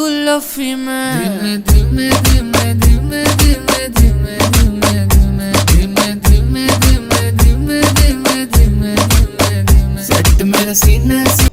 गुल्फी में धीमे धीमे धीमे धीमे धीमे धीमे धीमे धीमे धीमे धीमे धीमे धीमे धीमे धीमे धीमे धीमे सेट मेरा सीना से